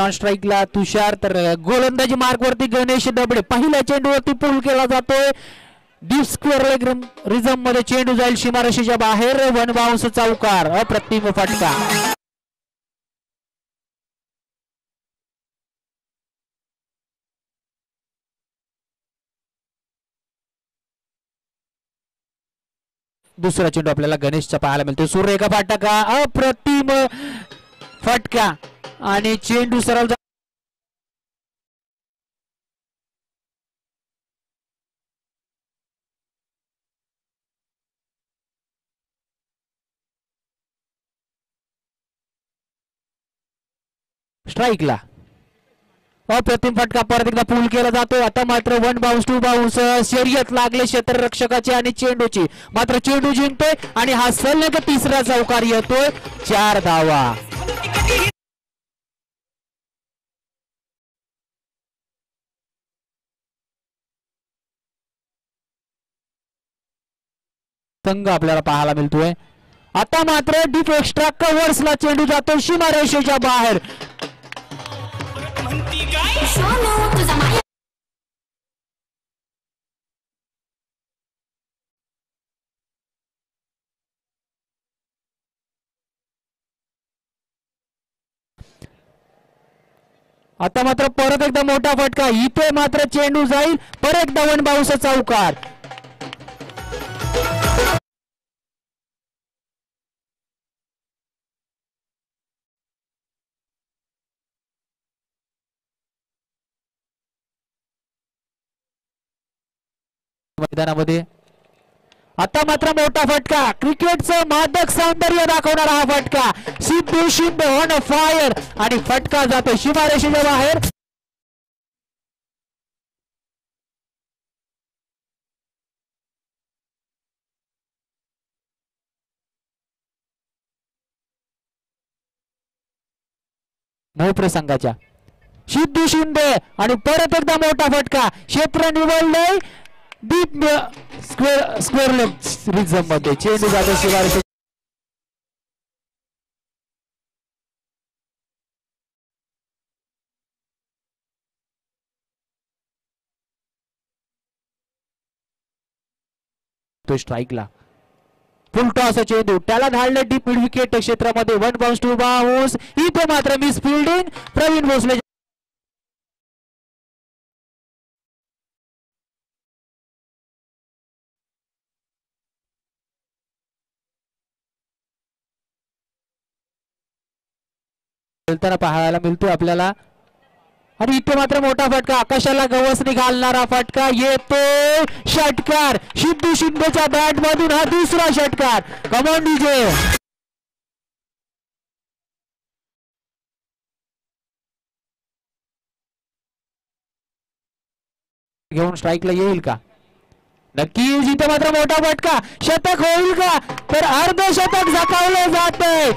Non स्ट्राइकला तुषार, तर गोलंदाजी mark वरती गणेश दबडे. पहिल्या चेंडूवरती पूल केला जातोय डीप स्क्वेअर लेग रिझम मध्ये. चेंडू जाईल सीमारेषेच्या बाहेर. वन बाउन्स चौकार. अप्रतिम फटका. दुसरा चेंडू आपल्याला गणेशचा पाहायला मिळतो. सुरेखा फटका. अप्रतिम फटका आणि चेंडू सरळ स्ट्राइकला. अप्रतिम फटका. परत एकदा पूल केला जातो. आता मात्र वन बाउन्स टू बाउन्स. शर्यत लागले क्षेत्ररक्षकाची आणि चेंडूची. मात्र चेंडू जिंकतोय आणि हा सलग तिसरा चौकार येतोय. 4 धावा. संघ आपल्याला पाहायला मिळतोय. आता मात्र डीप एक्स्ट्रा कव्हर्सला चेंडू जातो सीमारेषेच्या बाहेर. आता मात्र परत एकदा मोठा फटका. इथे मात्र चेंडू जाईल परत एकदा वन बाउन्स चौकार. मैदानामध्ये आता मात्र मोठा फटका. क्रिकेटचं मादक सौंदर्य दाखवणारा हा फटका. सिद्धू शिंदे ऑन फायर आणि फटका जातो सीमारेषेच्या बाहेर. मोहप्रे संघाच्या सिद्धू शिंदे आणि परत एकदा मोठा फटका. क्षेत्र निवडलंय डीप स्क्वेअर लेग रिझम मध्ये. चेंडू जातो सीमारेषे. तो स्ट्राइकला. फुल टॉस चेंडू त्याला धाडले डीप मिड विकेट क्षेत्रामध्ये. One bounce two bounce. इथे मात्र मिस फिल्डिंग प्रवीण भोसले. खेळताना पाहायला मिळतोय आपल्याला. आणि इथे मात्र मोठा फटका. आकाशाला गवसणी घालणारा फटका येतो. षटकार सिद्धू शिंदेच्या बॅट मधून हा दुसरा षटकार. Come on DJ. घेऊन स्ट्राइकला येईल का? नक्कीच. इथे मात्र मोठा फटका. शतक होईल का? तर अर्धशतक झकावलं जातंय.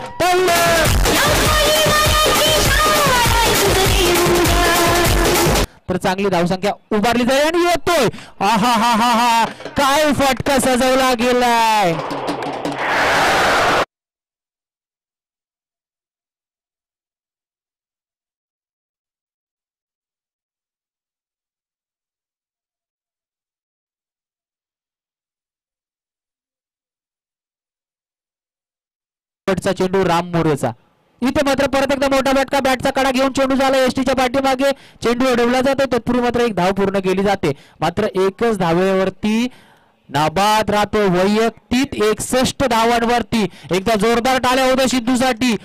तर चांगली धावसंख्या उभारली जाईल आणि येतोय. आहा हा हा हा काय फटका सजवला गेलाय. चेंडू राम मोरेचा. इथे मात्र परत एकदा मोठा फटका. बॅटचा कडा घेऊन चेंडू झाला एसटीच्या पाठीमागे. चेंडू उडवला जातो. तत्पूर्वी मात्र एक धाव पूर्ण केली जाते. मात्र एकच धावेवरती नाबाद राहतो. वैयक्तिक 61 धावांवरती. एकदा जोरदार टाळ्या होत्या सिद्धूसाठी.